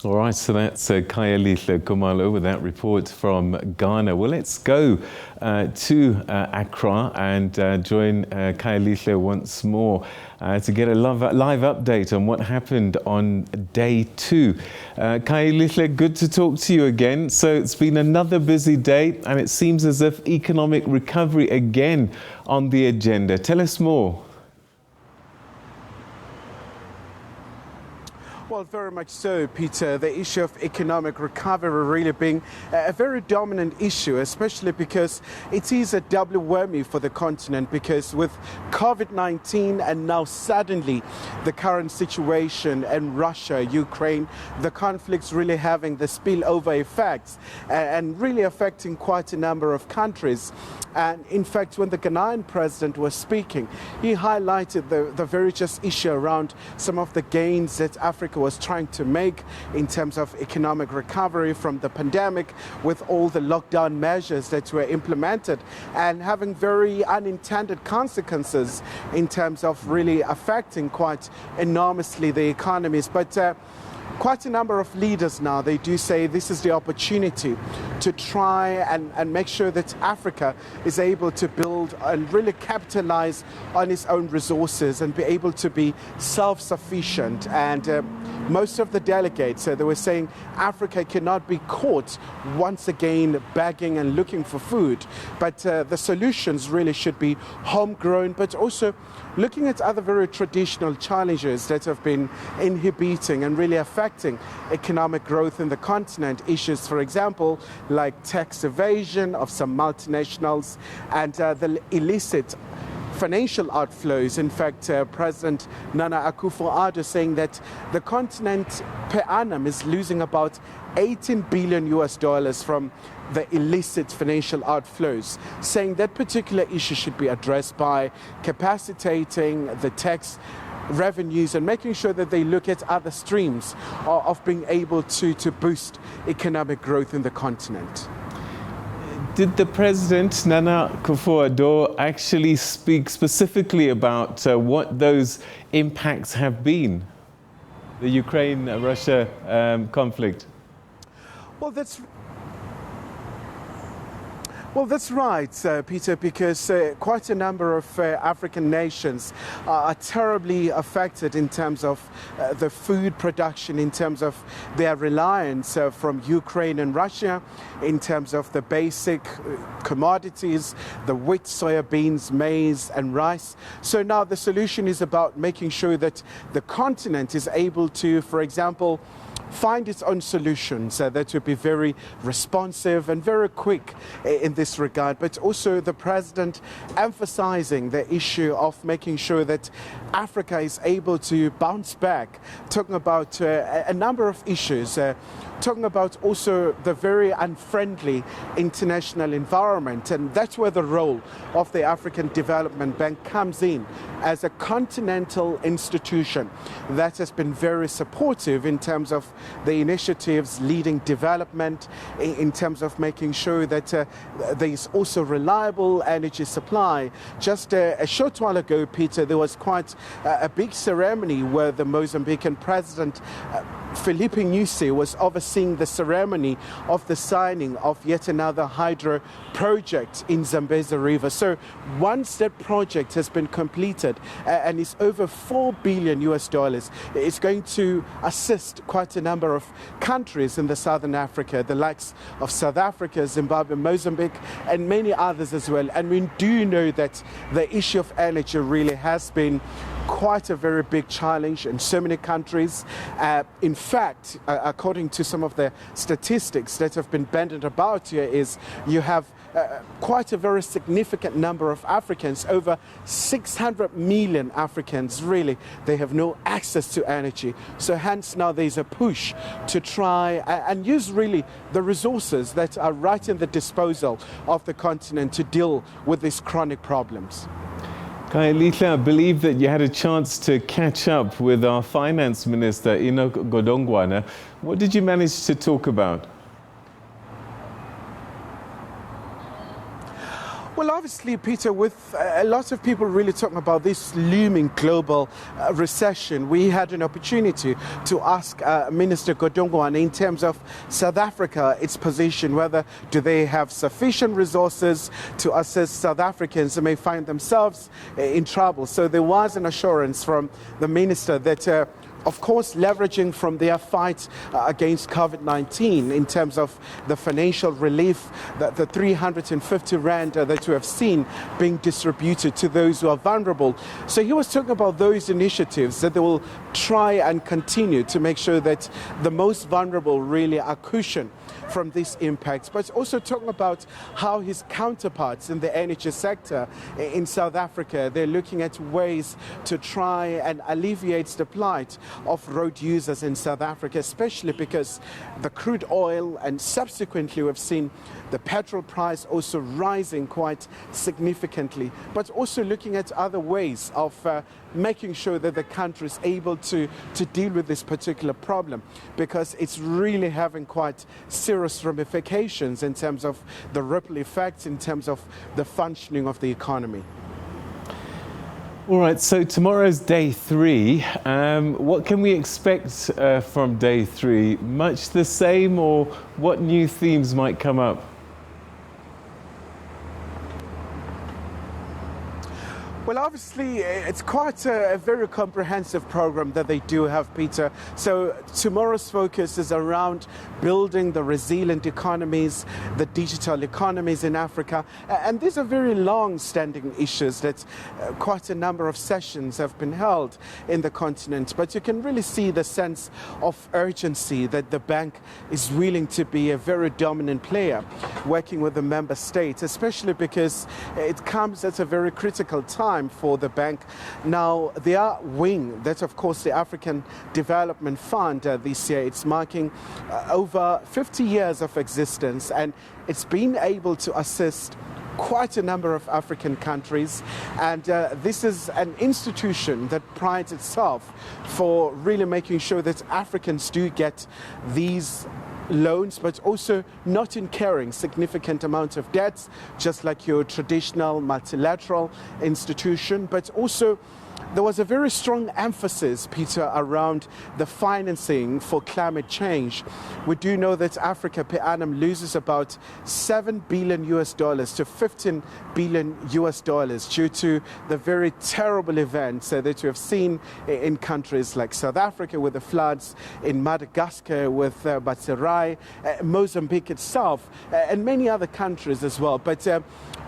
All right, so that's Khayelihle Khumalo with that report from Ghana. Well, let's go to Accra and join Khayelihle once more to get a live update on what happened on day 2. Khayelihle, good to talk to you again. So it's been another busy day and it seems as if economic recovery again on the agenda. Tell us more. Well, very much so, Peter. The issue of economic recovery really being a very dominant issue, especially because it is a double whammy for the continent, because with COVID-19 and now suddenly the current situation in Russia, Ukraine, the conflicts really having the spillover effects and really affecting quite a number of countries. And in fact, when the Ghanaian president was speaking, he highlighted the very just issue around some of the gains that Africa was trying to make in terms of economic recovery from the pandemic, with all the lockdown measures that were implemented and having very unintended consequences in terms of really affecting quite enormously the economies. But quite a number of leaders now, they do say this is the opportunity to try and make sure that Africa is able to build and really capitalize on its own resources and be able to be self-sufficient. And most of the delegates, they were saying Africa cannot be caught once again begging and looking for food, but the solutions really should be homegrown, but also looking at other very traditional challenges that have been inhibiting and really affecting economic growth in the continent. Issues, for example, like tax evasion of some multinationals and the illicit financial outflows. In fact, President Nana Akufo-Addo saying that the continent per annum is losing about $18 billion from the illicit financial outflows, saying that particular issue should be addressed by capacitating the tax revenues and making sure that they look at other streams of being able to boost economic growth in the continent. Did the President, Nana Akufo-Addo, actually speak specifically about what those impacts have been, the Ukraine-Russia conflict? Well, that's right, Peter, because quite a number of African nations are terribly affected in terms of the food production, in terms of their reliance from Ukraine and Russia, in terms of the basic commodities, the wheat, soybeans, maize and rice. So now the solution is about making sure that the continent is able to, for example, find its own solutions that would be very responsive and very quick in this regard, but also the president emphasizing the issue of making sure that Africa is able to bounce back, talking about a number of issues, talking about also the very unfriendly international environment, and that's where the role of the African Development Bank comes in as a continental institution that has been very supportive in terms of the initiatives leading development, in terms of making sure that there is also reliable energy supply. Just a short while ago, Peter, there was quite a big ceremony where the Mozambican president Filipe Nyusi was overseeing the ceremony of the signing of yet another hydro project in Zambezi River. So once that project has been completed and is over $4 billion, it's going to assist quite a number of countries in the Southern Africa, the likes of South Africa, Zimbabwe, Mozambique, and many others as well. And we do know that the issue of energy really has been quite a very big challenge in so many countries. In fact, according to some of the statistics that have been bandied about here, is you have quite a very significant number of Africans, over 600 million Africans, really, they have no access to energy. So hence now there's a push to try and use really the resources that are right in the disposal of the continent to deal with these chronic problems. Khayelihle, I believe that you had a chance to catch up with our finance minister, Godongwana. What did you manage to talk about? Well, obviously, Peter, with a lot of people really talking about this looming global recession, we had an opportunity to ask Minister Godongwana in terms of South Africa, its position, whether do they have sufficient resources to assist South Africans who may find themselves in trouble. So there was an assurance from the minister that of course, leveraging from their fight against COVID-19 in terms of the financial relief, the 350 rand that we have seen being distributed to those who are vulnerable. So he was talking about those initiatives that they will try and continue to make sure that the most vulnerable really are cushioned from these impacts, but also talking about how his counterparts in the energy sector in South Africa, they're looking at ways to try and alleviate the plight of road users in South Africa, especially because the crude oil and subsequently we've seen the petrol price also rising quite significantly, but also looking at other ways of making sure that the country is able to deal with this particular problem, because it's really having quite serious ramifications in terms of the ripple effects, in terms of the functioning of the economy. All right, so tomorrow's day 3. What can we expect from day 3? Much the same, or what new themes might come up? Well, obviously, it's quite a very comprehensive program that they do have, Peter. So tomorrow's focus is around building the resilient economies, the digital economies in Africa. And these are very long-standing issues that quite a number of sessions have been held in the continent. But you can really see the sense of urgency that the bank is willing to be a very dominant player working with the member states, especially because it comes at a very critical time for the bank. Now, their wing, that's of course the African Development Fund this year, it's marking over 50 years of existence, and it's been able to assist quite a number of African countries, and this is an institution that prides itself for really making sure that Africans do get these loans, but also not incurring significant amounts of debts, just like your traditional multilateral institution. But also there was a very strong emphasis, Peter, around the financing for climate change. We do know that Africa per annum loses about $7 billion to $15 billion due to the very terrible events that we have seen in countries like South Africa with the floods, in Madagascar with Batserai, Mozambique itself, and many other countries as well. But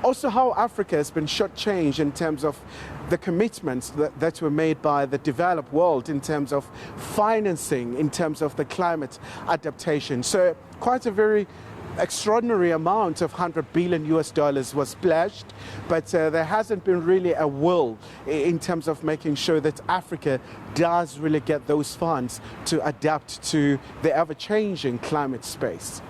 also how Africa has been shortchanged in terms of the commitments that were made by the developed world in terms of financing, in terms of the climate adaptation. So quite a very extraordinary amount of $100 billion was pledged, but there hasn't been really a will in terms of making sure that Africa does really get those funds to adapt to the ever-changing climate space.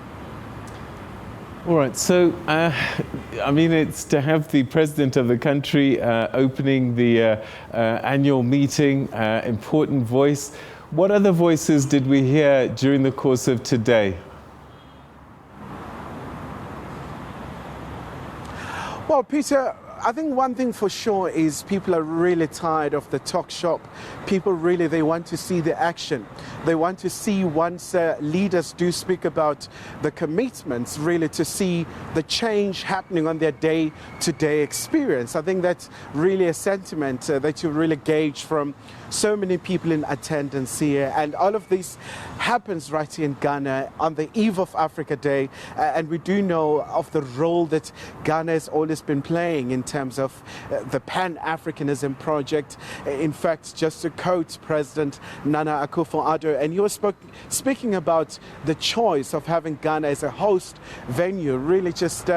All right, so, I mean, it's to have the president of the country opening the annual meeting, important voice. What other voices did we hear during the course of today? Well, Peter, I think one thing for sure is people are really tired of the talk shop. People really, they want to see the action. They want to see, once leaders do speak about the commitments, really to see the change happening on their day-to-day experience. I think that's really a sentiment that you really gauge from so many people in attendance here. And all of this happens right here in Ghana on the eve of Africa Day. And we do know of the role that Ghana has always been playing in terms of the Pan-Africanism project. In fact, just to quote President Nana Akufo-Addo, and he was speaking about the choice of having Ghana as a host venue, really just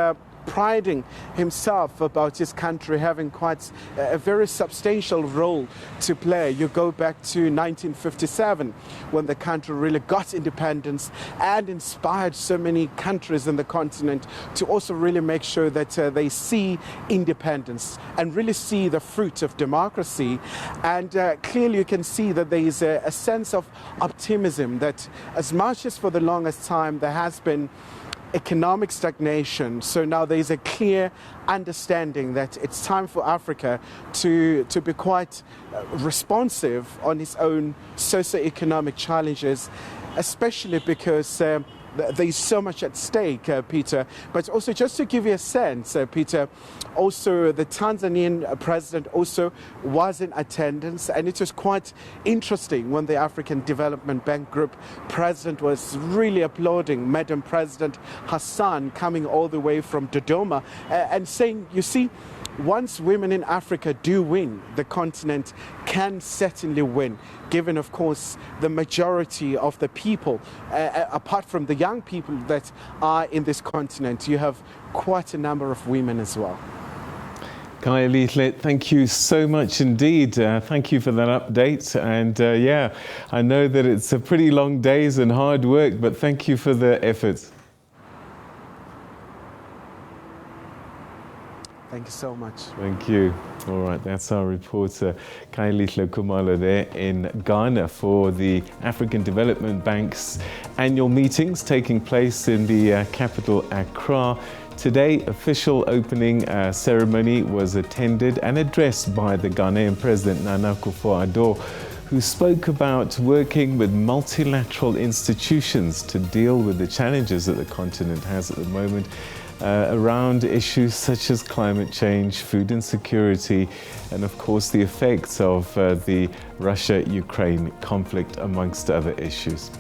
priding himself about his country having quite a very substantial role to play. You go back to 1957 when the country really got independence and inspired so many countries in the continent to also really make sure that they see independence and really see the fruit of democracy. And clearly you can see that there is a sense of optimism that, as much as for the longest time there has been economic stagnation. So now there's a clear understanding that it's time for Africa to be quite responsive on its own socio-economic challenges, especially because there's so much at stake, Peter. But also, just to give you a sense, Peter, also the Tanzanian president also was in attendance, and it was quite interesting when the African Development Bank Group president was really applauding Madam President Hassan coming all the way from Dodoma and saying, you see, once women in Africa do win, the continent can certainly win, given, of course, the majority of the people, apart from the young people that are in this continent, you have quite a number of women as well. Khayelihle, thank you so much indeed. Thank you for that update. And yeah, I know that it's a pretty long days and hard work, but thank you for the efforts. Thank you so much. Thank you. All right, that's our reporter Khayelihle Khumalo there in Ghana for the African Development Bank's annual meetings taking place in the capital Accra. Today, official opening ceremony was attended and addressed by the Ghanaian President Nana Akufo-Addo, who spoke about working with multilateral institutions to deal with the challenges that the continent has at the moment. Around issues such as climate change, food insecurity, and of course the effects of the Russia-Ukraine conflict, amongst other issues.